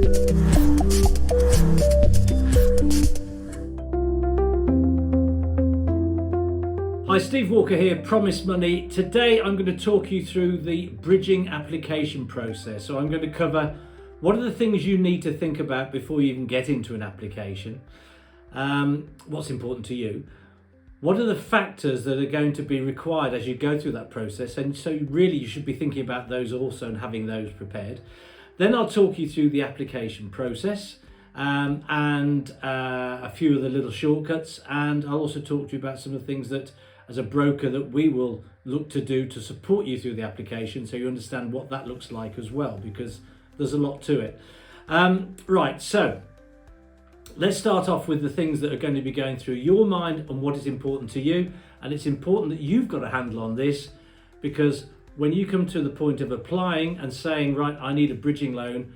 Hi, Steve Walker here, Promise Money. Today I'm going to talk you through the bridging application process. So I'm going to cover what are the things you need to think about before you even get into an application, what's important to you, what are the factors that are going to be required as you go through that process, and so really you should be thinking about those also and having those prepared. Then I'll talk you through the application process and a few of the little shortcuts, and I'll also talk to you about some of the things that as a broker that we will look to do to support you through the application, so you understand what that looks like as well, because there's a lot to it. Right, so let's start off with the things that are going to be going through your mind and what is important to you. And it's important that you've got a handle on this, because when you come to the point of applying and saying, right, I need a bridging loan,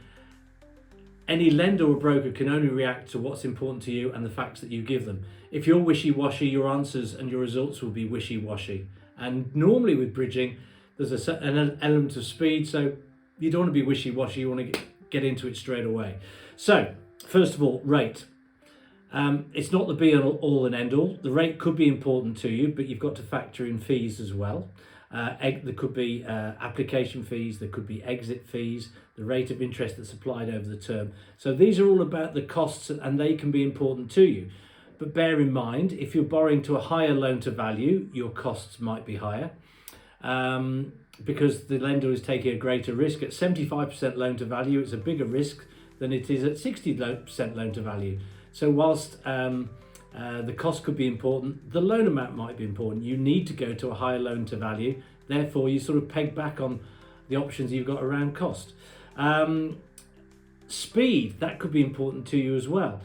any lender or broker can only react to what's important to you and the facts that you give them. If you're wishy-washy, your answers and your results will be wishy-washy. And normally with bridging, there's an element of speed, so you don't want to be wishy-washy, you want to get into it straight away. So, first of all, rate. It's not the be-all and end-all. The rate could be important to you, but you've got to factor in fees as well. There could be application fees, there could be exit fees, the rate of interest that's applied over the term. So these are all about the costs, and they can be important to you. But bear in mind, if you're borrowing to a higher loan to value, your costs might be higher because the lender is taking a greater risk. At 75% loan to value, it's a bigger risk than it is at 60% loan to value. So whilst the cost could be important, the loan amount might be important. You need to go to a higher loan to value. Therefore, you sort of peg back on the options you've got around cost. Speed, that could be important to you as well.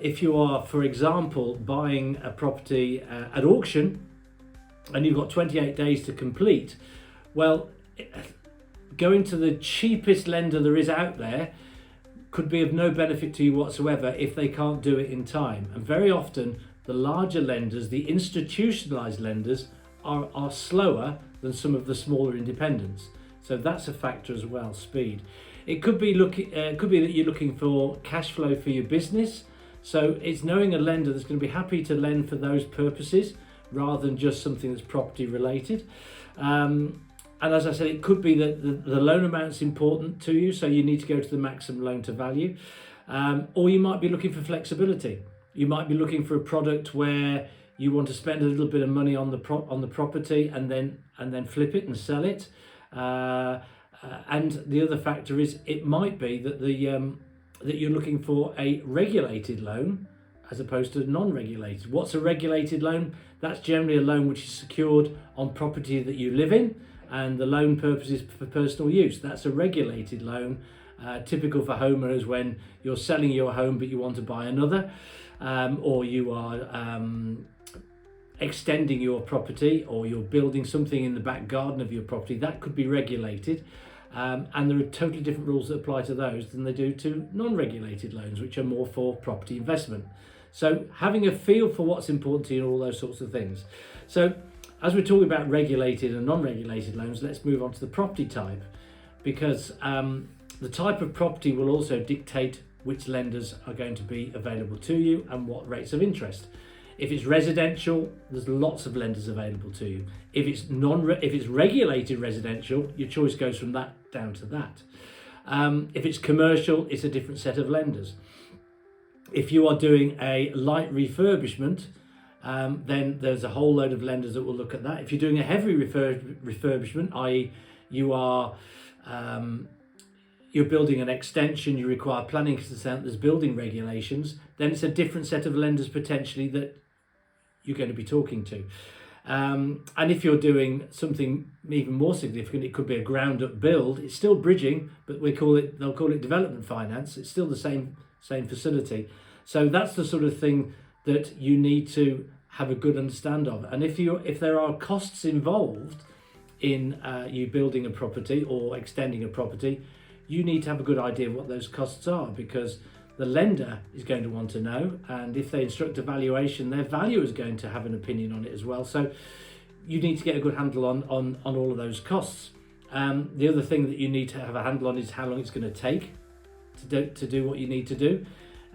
If you are, for example, buying a property at auction and you've got 28 days to complete, well, going to the cheapest lender there is out there could be of no benefit to you whatsoever if they can't do it in time. And very often the larger lenders, the institutionalized lenders, are slower than some of the smaller independents. So that's a factor as well, speed. It could be that you're looking for cash flow for your business. So it's knowing a lender that's going to be happy to lend for those purposes rather than just something that's property related. And as I said, it could be that the loan amount's important to you, so you need to go to the maximum loan to value. Or you might be looking for flexibility. You might be looking for a product where you want to spend a little bit of money on the property and then flip it and sell it. And the other factor is it might be that that you're looking for a regulated loan as opposed to non-regulated. What's a regulated loan? That's generally a loan which is secured on property that you live in, and the loan purpose is for personal use. That's a regulated loan, typical for homeowners when you're selling your home but you want to buy another, or you are extending your property, or you're building something in the back garden of your property. That could be regulated, and there are totally different rules that apply to those than they do to non-regulated loans, which are more for property investment. So having a feel for what's important to you and all those sorts of things. So as we're talking about regulated and non-regulated loans, let's move on to the property type, because the type of property will also dictate which lenders are going to be available to you and what rates of interest. If it's residential, there's lots of lenders available to you. If it's regulated residential, your choice goes from that down to that. If it's commercial, it's a different set of lenders. If you are doing a light refurbishment, then there's a whole load of lenders that will look at that. If you're doing a heavy refurbishment, i.e. you're building an extension, you require planning consent, there's building regulations, then it's a different set of lenders potentially that you're going to be talking to. And if you're doing something even more significant, it could be a ground up build. It's still bridging, but they'll call it development finance. It's still the same facility. So that's the sort of thing that you need to have a good understand of. And if there are costs involved in you building a property or extending a property, you need to have a good idea of what those costs are, because the lender is going to want to know, and if they instruct a valuation, their valuer is going to have an opinion on it as well. So you need to get a good handle on all of those costs. The other thing that you need to have a handle on is how long it's going to take. to do what you need to do.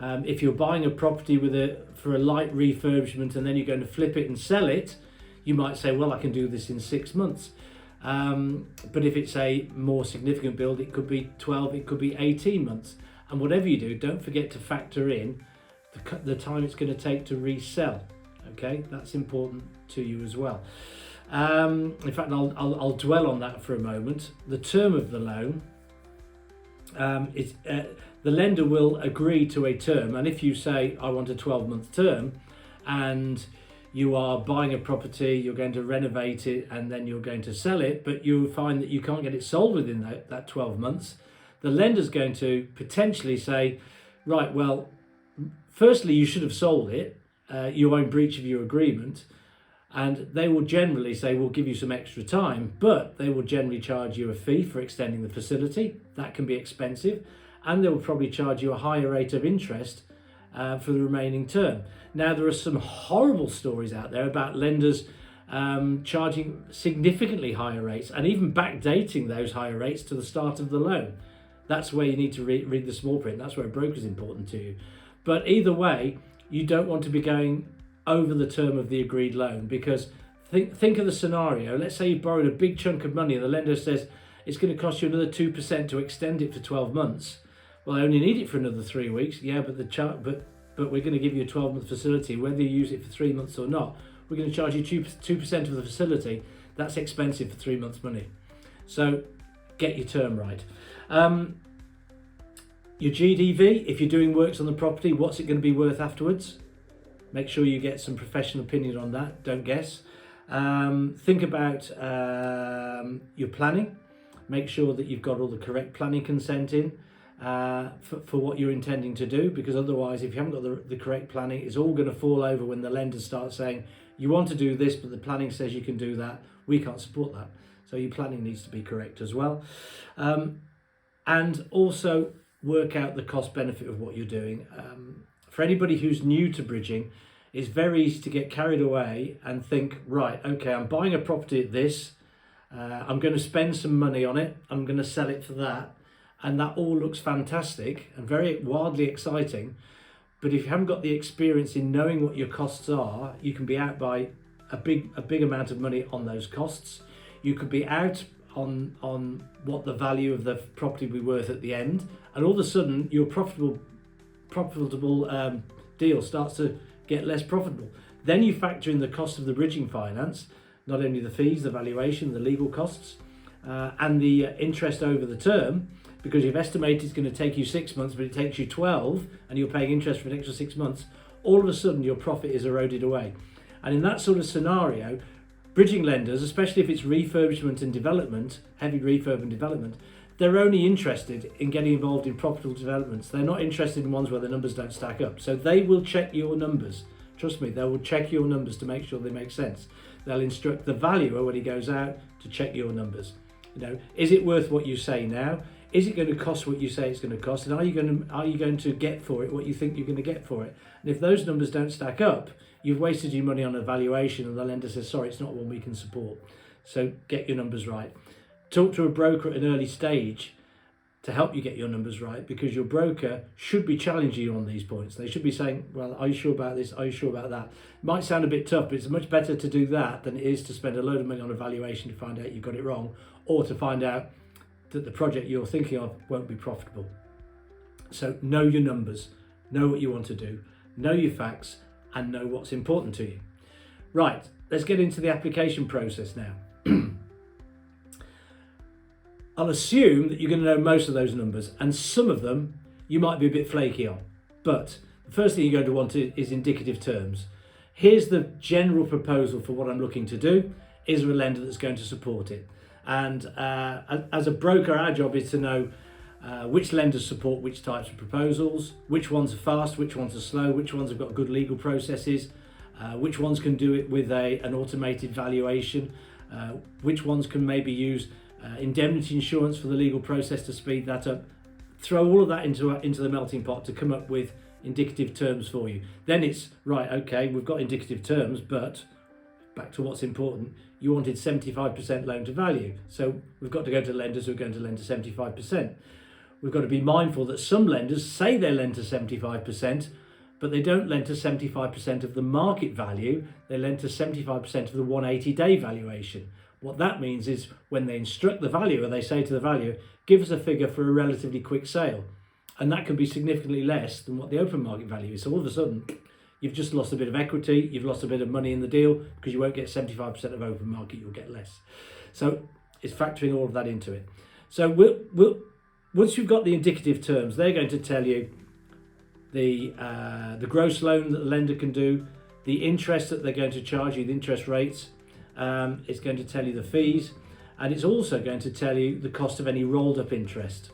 If you're buying a property for a light refurbishment and then you're going to flip it and sell it, you might say, well, I can do this in 6 months. But if it's a more significant build, it could be 12, it could be 18 months. And whatever you do, don't forget to factor in the time it's going to take to resell. Okay, that's important to you as well. In fact, I'll dwell on that for a moment. The term of the loan is the lender will agree to a term, and if you say I want a 12-month term and you are buying a property, you're going to renovate it and then you're going to sell it, but you find that you can't get it sold within that 12 months, the lender's going to potentially say, right, well, firstly, you should have sold it, you are in breach of your agreement, and they will generally say, we'll give you some extra time, but they will generally charge you a fee for extending the facility. That can be expensive, and they will probably charge you a higher rate of interest for the remaining term. Now, there are some horrible stories out there about lenders charging significantly higher rates and even backdating those higher rates to the start of the loan. That's where you need to read the small print. That's where a broker is important to you. But either way, you don't want to be going over the term of the agreed loan, because think of the scenario. Let's say you borrowed a big chunk of money and the lender says it's going to cost you another 2% to extend it for 12 months. Well, I only need it for another 3 weeks. Yeah, but we're going to give you a 12-month facility, whether you use it for 3 months or not. We're going to charge you 2% of the facility. That's expensive for 3 months' money. So get your term right. Your GDV, if you're doing works on the property, what's it going to be worth afterwards? Make sure you get some professional opinion on that. Don't guess. Think about your planning. Make sure that you've got all the correct planning consent in for what you're intending to do, because otherwise, if you haven't got the correct planning, it's all going to fall over when the lenders start saying, you want to do this, but the planning says you can do that. We can't support that. So your planning needs to be correct as well. And also work out the cost benefit of what you're doing. For anybody who's new to bridging, it's very easy to get carried away and think, right, okay, I'm buying a property at this, I'm going to spend some money on it, I'm going to sell it for that, and that all looks fantastic and very wildly exciting. But if you haven't got the experience in knowing what your costs are, you can be out by a big amount of money on those costs. You could be out on what the value of the property will be worth at the end, and all of a sudden your profitable deal starts to get less profitable. Then you factor in the cost of the bridging finance, not only the fees, the valuation, the legal costs, and the interest over the term, because you've estimated it's going to take you 6 months, but it takes you 12, and you're paying interest for an extra 6 months. All of a sudden your profit is eroded away. And in that sort of scenario, bridging lenders, especially if it's refurbishment and development, heavy refurb and development, they're only interested in getting involved in profitable developments. They're not interested in ones where the numbers don't stack up. So they will check your numbers. Trust me, they will check your numbers to make sure they make sense. They'll instruct the valuer when he goes out to check your numbers. You know, is it worth what you say now? Is it going to cost what you say it's going to cost? And are you going to get for it what you think you're going to get for it? And if those numbers don't stack up, you've wasted your money on a valuation, and the lender says, sorry, it's not one we can support. So get your numbers right. Talk to a broker at an early stage to help you get your numbers right, because your broker should be challenging you on these points. They should be saying, well, are you sure about this? Are you sure about that? It might sound a bit tough, but it's much better to do that than it is to spend a load of money on a valuation to find out you've got it wrong, or to find out that the project you're thinking of won't be profitable. So know your numbers, know what you want to do, know your facts, and know what's important to you. Right, let's get into the application process now. I'll assume that you're going to know most of those numbers, and some of them you might be a bit flaky on. But the first thing you're going to want is indicative terms. Here's the general proposal for what I'm looking to do. Is there a lender that's going to support it? And as a broker, our job is to know which lenders support which types of proposals, which ones are fast, which ones are slow, which ones have got good legal processes, which ones can do it with an automated valuation, which ones can maybe use indemnity insurance for the legal process to speed that up. Throw all of that into the melting pot to come up with indicative terms for you. Then it's, right, okay, we've got indicative terms, but back to what's important, you wanted 75% loan to value. So we've got to go to lenders who are going to lend to 75%. we've got to be mindful that some lenders say they lend to 75%, but they don't lend to 75% of the market value. They lend to 75% of the 180-day valuation. What that means is when they instruct the valuer, they say to the valuer, give us a figure for a relatively quick sale. And that can be significantly less than what the open market value is. So all of a sudden, you've just lost a bit of equity, you've lost a bit of money in the deal because you won't get 75% of open market, you'll get less. So it's factoring all of that into it. So once you've got the indicative terms, they're going to tell you the gross loan that the lender can do, the interest that they're going to charge you, the interest rates. It's going to tell you the fees, and it's also going to tell you the cost of any rolled up interest.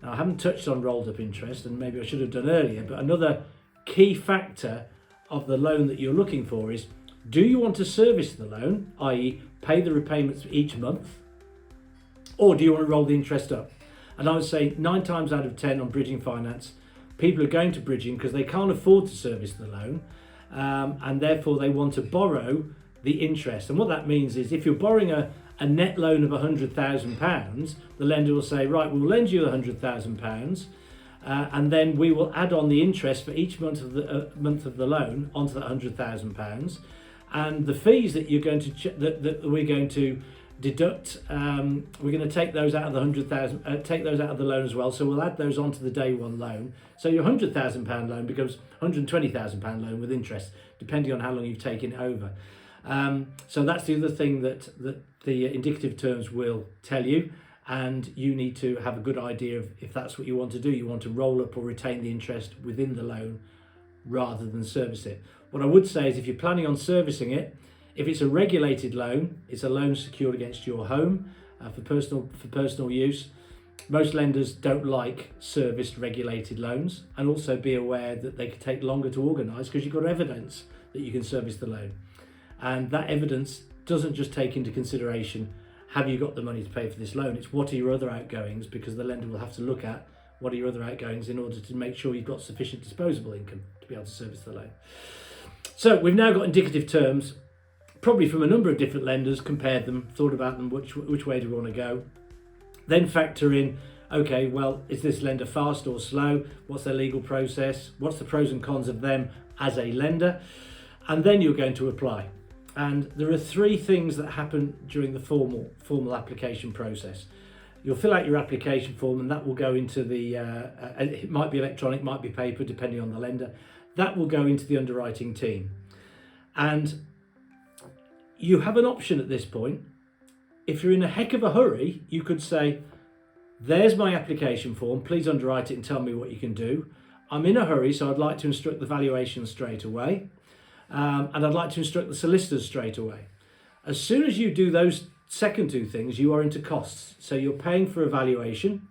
Now, I haven't touched on rolled up interest, and maybe I should have done earlier, but another key factor of the loan that you're looking for is, do you want to service the loan, i.e. pay the repayments each month, or do you want to roll the interest up? And I would say 9 times out of 10 on bridging finance, people are going to bridging because they can't afford to service the loan, and therefore they want to borrow the interest. And what that means is if you're borrowing a net loan of £100,000, the lender will say, right, we'll lend you £100,000, and then we will add on the interest for each month of the loan onto that £100,000, and the fees that you're going to that we're going to deduct, we're going to take those out of the £100,000, take those out of the loan as well. So we'll add those onto the day one loan. So your £100,000 loan becomes £120,000 loan with interest, depending on how long you've taken it over. So that's the other thing that the indicative terms will tell you, and you need to have a good idea of if that's what you want to do. You want to roll up or retain the interest within the loan rather than service it. What I would say is if you're planning on servicing it, if it's a regulated loan, it's a loan secured against your home for personal use. Most lenders don't like serviced regulated loans, and also be aware that they can take longer to organise because you've got evidence that you can service the loan. And that evidence doesn't just take into consideration, have you got the money to pay for this loan? It's what are your other outgoings, because the lender will have to look at what are your other outgoings in order to make sure you've got sufficient disposable income to be able to service the loan. So we've now got indicative terms, probably from a number of different lenders, compared them, thought about them, which way do we want to go? Then factor in, okay, well, is this lender fast or slow? What's their legal process? What's the pros and cons of them as a lender? And then you're going to apply. And there are 3 things that happen during the formal application process. You'll fill out your application form, and that will go into the, it might be electronic, might be paper, depending on the lender. That will go into the underwriting team. And you have an option at this point. If you're in a heck of a hurry, you could say, there's my application form, please underwrite it and tell me what you can do. I'm in a hurry, so I'd like to instruct the valuation straight away. And I'd like to instruct the solicitors straight away. As soon as you do those second 2 things, you are into costs. So you're paying for a valuation,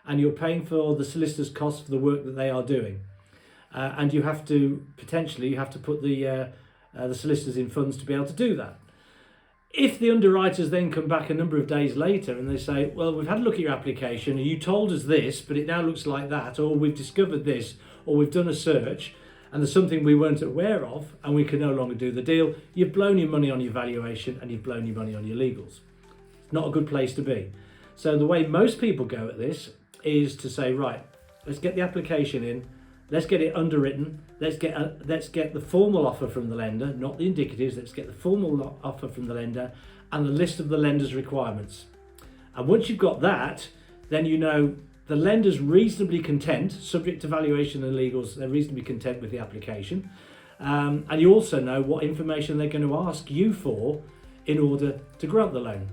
and you're paying for the solicitor's costs for the work that they are doing. And you have to put the solicitors in funds to be able to do that. If the underwriters then come back a number of days later and they say, well, we've had a look at your application and you told us this, but it now looks like that, or we've discovered this, or we've done a search and there's something we weren't aware of and we can no longer do the deal, you've blown your money on your valuation and you've blown your money on your legals. It's not a good place to be. So the way most people go at this is to say, right, let's get the application in, let's get it underwritten, let's get the formal offer from the lender, not the indicatives, let's get the formal offer from the lender and the list of the lender's requirements. And once you've got that, then you know the lender's reasonably content, subject to valuation and legals, they're reasonably content with the application. And you also know what information they're going to ask you for in order to grant the loan.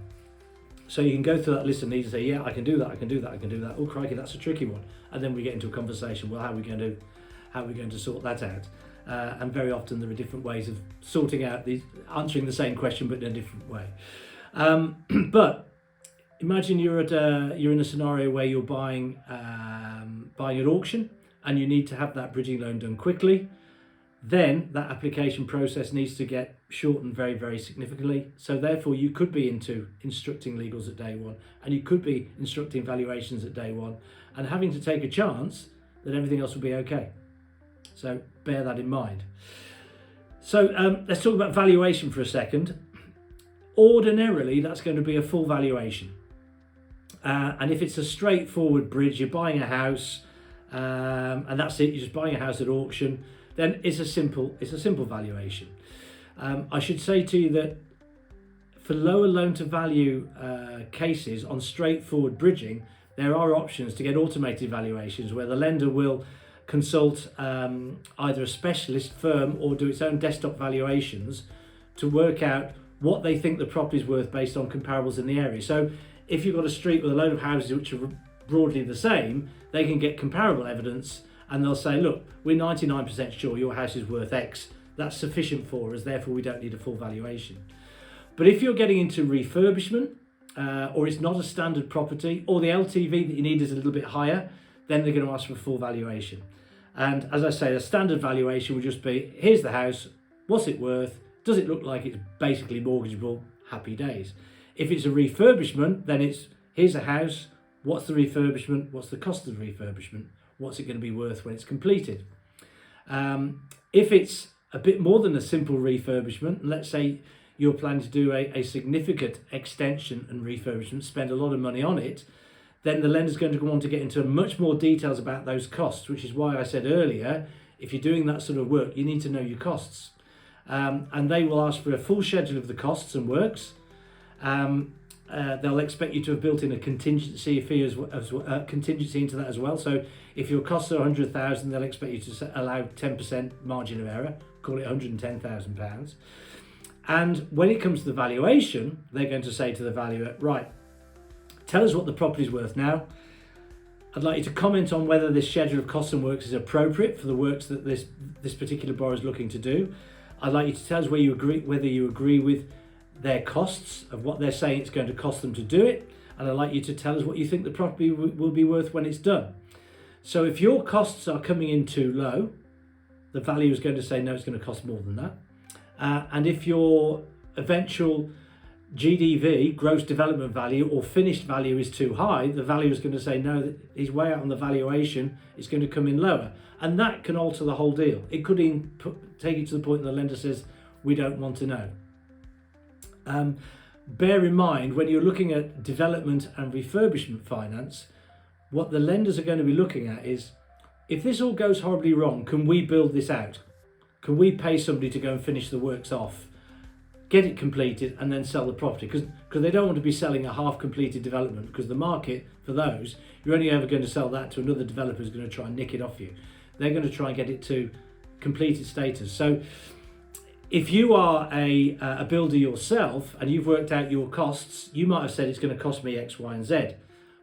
So you can go through that list of needs and say, yeah, I can do that, I can do that, I can do that. Oh, crikey, that's a tricky one. And then we get into a conversation, well, how are we going to sort that out? And very often there are different ways of sorting out answering the same question, but in a different way. But imagine you're in a scenario where you're buying at auction and you need to have that bridging loan done quickly. Then that application process needs to get shortened very, very significantly. So therefore you could be into instructing legals at day one, and you could be instructing valuations at day one, and having to take a chance that everything else will be okay. So bear that in mind. So let's talk about valuation for a second. Ordinarily, that's going to be a full valuation. And if it's a straightforward bridge, you're buying a house, and that's it, you're just buying a house at auction, then it's a simple valuation. I should say to you that for lower loan to value cases on straightforward bridging, there are options to get automated valuations where the lender will consult either a specialist firm or do its own desktop valuations to work out what they think the property is worth based on comparables in the area. So if you've got a street with a load of houses which are broadly the same, they can get comparable evidence and they'll say, look, we're 99% sure your house is worth X. That's sufficient for us, therefore we don't need a full valuation. But if you're getting into refurbishment, or it's not a standard property, or the LTV that you need is a little bit higher, then they're going to ask for a full valuation. And as I say, a standard valuation would just be, here's the house, what's it worth? Does it look like it's basically mortgageable? Happy days. If it's a refurbishment, then it's, here's a house, what's the refurbishment? What's the cost of the refurbishment? What's it going to be worth when it's completed? If it's a bit more than a simple refurbishment, let's say you're planning to do a significant extension and refurbishment, spend a lot of money on it, then the lender's going to go on to get into much more details about those costs, which is why I said earlier, if you're doing that sort of work, you need to know your costs. And they will ask for a full schedule of the costs and works. They'll expect you to have built in a contingency fee contingency into that as well. So if your costs are 100,000, they'll expect you to allow 10% margin of error, call it £110,000. And when it comes to the valuation, they're going to say to the valuer, right, tell us what the property's worth now. I'd like you to comment on whether this schedule of costs and works is appropriate for the works that this particular borrower is looking to do. I'd like you to tell us whether you agree with their costs of what they're saying it's going to cost them to do it. And I'd like you to tell us what you think the property will be worth when it's done. So if your costs are coming in too low, the valuer is going to say, no, it's going to cost more than that. And if your eventual GDV, gross development value, or finished value is too high, the valuer is going to say, no, he's way out on the valuation, it's going to come in lower. And that can alter the whole deal. It could even take it to the point that the lender says, we don't want to know. Bear in mind, when you're looking at development and refurbishment finance, what the lenders are going to be looking at is, if this all goes horribly wrong, can we build this out? Can we pay somebody to go and finish the works off, get it completed, and then sell the property? Because they don't want to be selling a half-completed development, because the market for those, you're only ever going to sell that to another developer who's going to try and nick it off you. They're going to try and get it to completed status. So if you are a builder yourself and you've worked out your costs, you might have said it's going to cost me X, Y, and Z.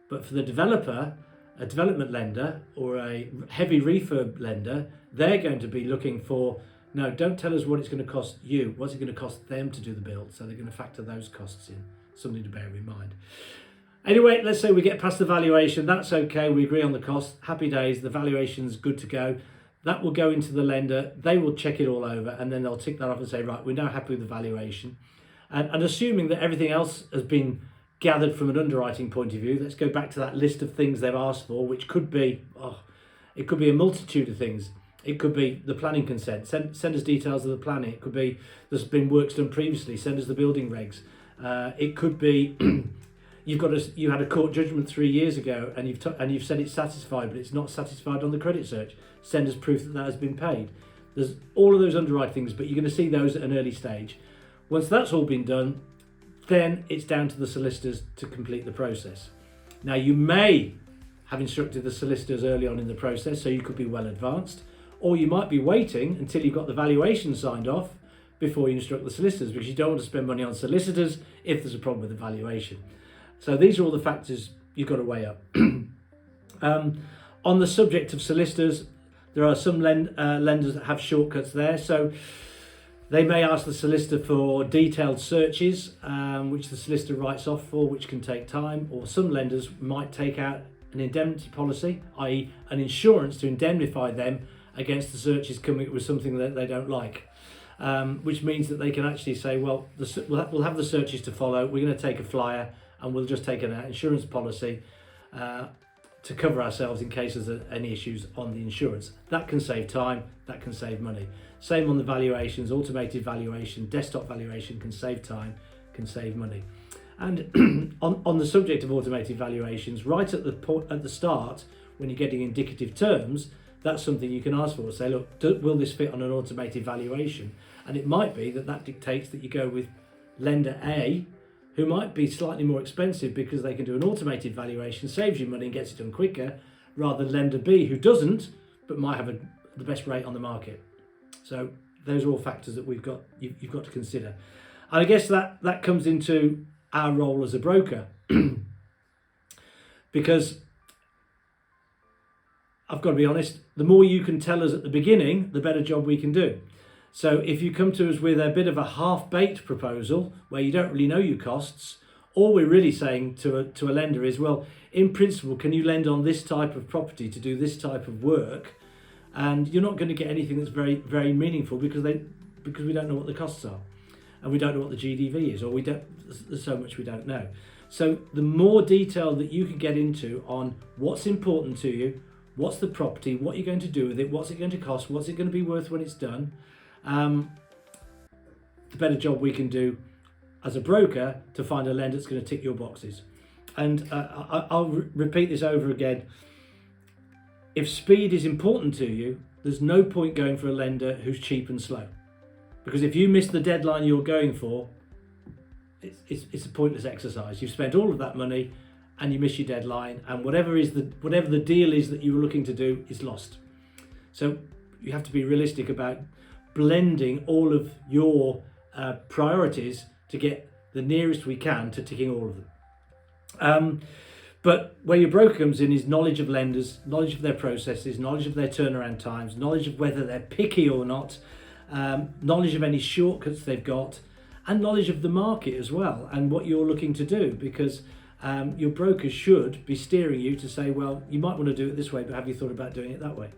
But for the developer, a development lender or a heavy refurb lender, they're going to be looking for, no, don't tell us what it's going to cost you, what's it going to cost them to do the build? So they're going to factor those costs in, something to bear in mind. Anyway, let's say we get past the valuation, that's okay, we agree on the cost, happy days, the valuation's good to go. That will go into the lender, they will check it all over, and then they'll tick that off and say, right, we're now happy with the valuation. And assuming that everything else has been gathered from an underwriting point of view, let's go back to that list of things they've asked for, which could be, it could be a multitude of things. It could be the planning consent, send us details of the planning. It could be there's been works done previously, send us the building regs. It could be you had a court judgment 3 years ago and you've said it's satisfied, but it's not satisfied on the credit search. Send us proof that has been paid. There's all of those underwriting things, but you're going to see those at an early stage. Once that's all been done, then it's down to the solicitors to complete the process. Now, you may have instructed the solicitors early on in the process, so you could be well advanced, or you might be waiting until you've got the valuation signed off before you instruct the solicitors, because you don't want to spend money on solicitors if there's a problem with the valuation. So these are all the factors you've got to weigh up. On the subject of solicitors, there are some lenders that have shortcuts there. So they may ask the solicitor for detailed searches, which the solicitor writes off for, which can take time. Or some lenders might take out an indemnity policy, i.e. an insurance to indemnify them against the searches coming up with something that they don't like. Which means that they can actually say, well, we'll have the searches to follow, we're going to take a flyer and we'll just take an insurance policy to cover ourselves in case there's any issues on the insurance. That can save time, that can save money. Same on the valuations, automated valuation, desktop valuation can save time, can save money. And on the subject of automated valuations, right at the start, when you're getting indicative terms, that's something you can ask for. Say, look, will this fit on an automated valuation? And it might be that dictates that you go with lender A, who might be slightly more expensive because they can do an automated valuation, saves you money and gets it done quicker, rather than lender B, who doesn't, but might have the best rate on the market. So those are all factors that you've got to consider. And I guess that comes into our role as a broker, because I've got to be honest, the more you can tell us at the beginning, the better job we can do. So if you come to us with a bit of a half-baked proposal where you don't really know your costs, all we're really saying to a lender is, well, in principle, can you lend on this type of property to do this type of work? And you're not going to get anything that's very, very meaningful because we don't know what the costs are, and we don't know what the GDV is, or there's so much we don't know. So the more detail that you can get into on what's important to you, what's the property, what you're going to do with it, what's it going to cost, what's it going to be worth when it's done, the better job we can do as a broker to find a lender that's going to tick your boxes. And I'll repeat this over again. If speed is important to you, there's no point going for a lender who's cheap and slow. Because if you miss the deadline you're going for, it's a pointless exercise. You've spent all of that money and you miss your deadline, and whatever the deal is that you were looking to do is lost. So you have to be realistic about blending all of your priorities to get the nearest we can to ticking all of them. But where your broker comes in is knowledge of lenders, knowledge of their processes, knowledge of their turnaround times, knowledge of whether they're picky or not, knowledge of any shortcuts they've got, and knowledge of the market as well and what you're looking to do, because your broker should be steering you to say, well, you might want to do it this way, but have you thought about doing it that way?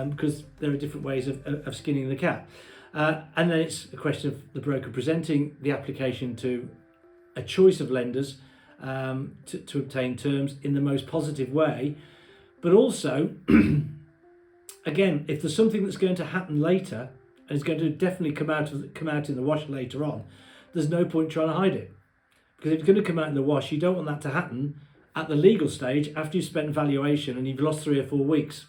Because there are different ways of skinning the cat. And then it's a question of the broker presenting the application to a choice of lenders to obtain terms in the most positive way. But also, again, if there's something that's going to happen later and it's going to definitely come out in the wash later on, there's no point trying to hide it. Because if it's going to come out in the wash, you don't want that to happen at the legal stage after you've spent valuation and you've lost 3 or 4 weeks.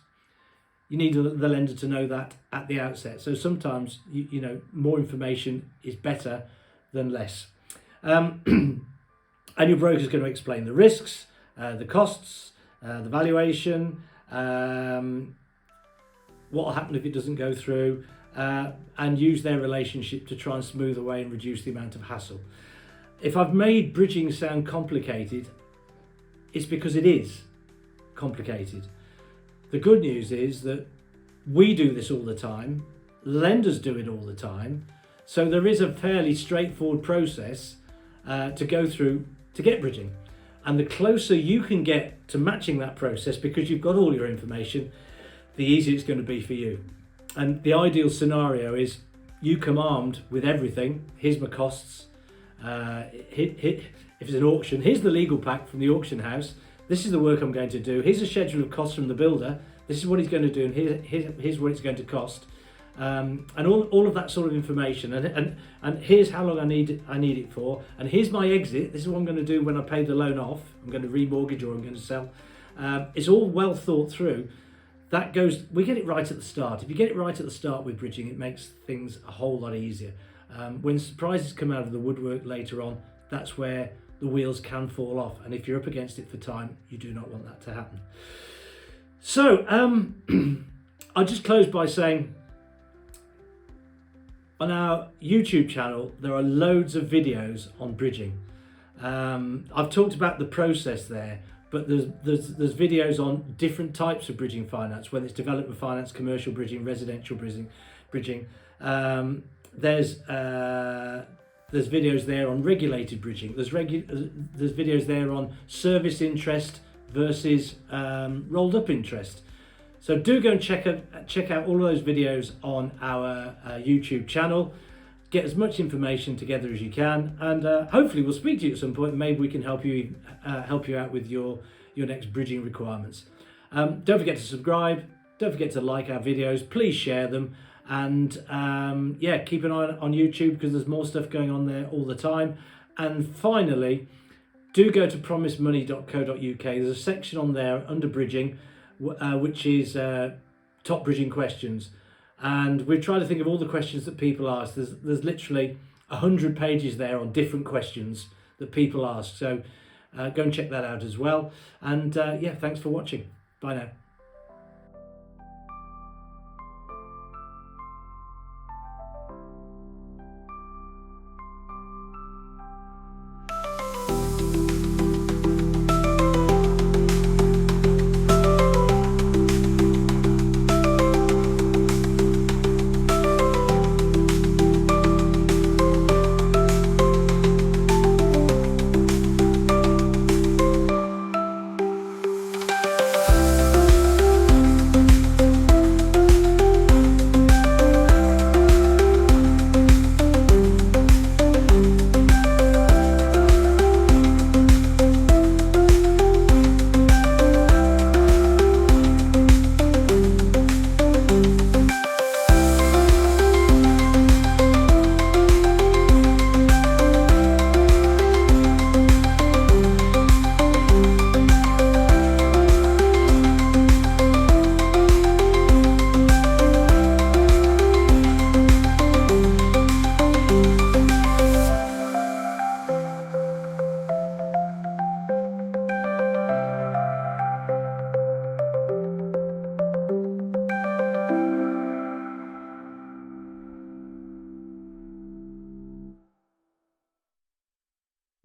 You need the lender to know that at the outset. So sometimes, you know, more information is better than less. And your broker is going to explain the risks, the costs, the valuation, what will happen if it doesn't go through, and use their relationship to try and smooth away and reduce the amount of hassle. If I've made bridging sound complicated, it's because it is complicated. The good news is that we do this all the time, lenders do it all the time, so there is a fairly straightforward process to go through to get bridging. And the closer you can get to matching that process, because you've got all your information, the easier it's going to be for you. And the ideal scenario is you come armed with everything. Here's my costs. If it's an auction, here's the legal pack from the auction house. This is the work I'm going to do. Here's a schedule of costs from the builder. This is what he's going to do, and here's what it's going to cost. And all of that sort of information. And here's how long I need it for. And here's my exit. This is what I'm going to do when I pay the loan off. I'm going to remortgage or I'm going to sell. It's all well thought through. We get it right at the start. If you get it right at the start with bridging, it makes things a whole lot easier. When surprises come out of the woodwork later on, that's where the wheels can fall off. And if you're up against it for time, you do not want that to happen. So I'll just close by saying, on our YouTube channel, there are loads of videos on bridging. I've talked about the process there, but there's videos on different types of bridging finance, whether it's development finance, commercial bridging, residential bridging. There's videos there on regulated bridging. There's videos there on service interest versus rolled up interest. So do go and check out all of those videos on our YouTube channel. Get as much information together as you can, and hopefully we'll speak to you at some point. Maybe we can help you out with your next bridging requirements. Don't forget to subscribe. Don't forget to like our videos. Please share them, and keep an eye on YouTube because there's more stuff going on there all the time. And finally, do go to promisemoney.co.uk. There's a section on there under bridging, which is top bridging questions. And we've tried to think of all the questions that people ask. There's literally 100 pages there on different questions that people ask. So go and check that out as well. And yeah, thanks for watching. Bye now.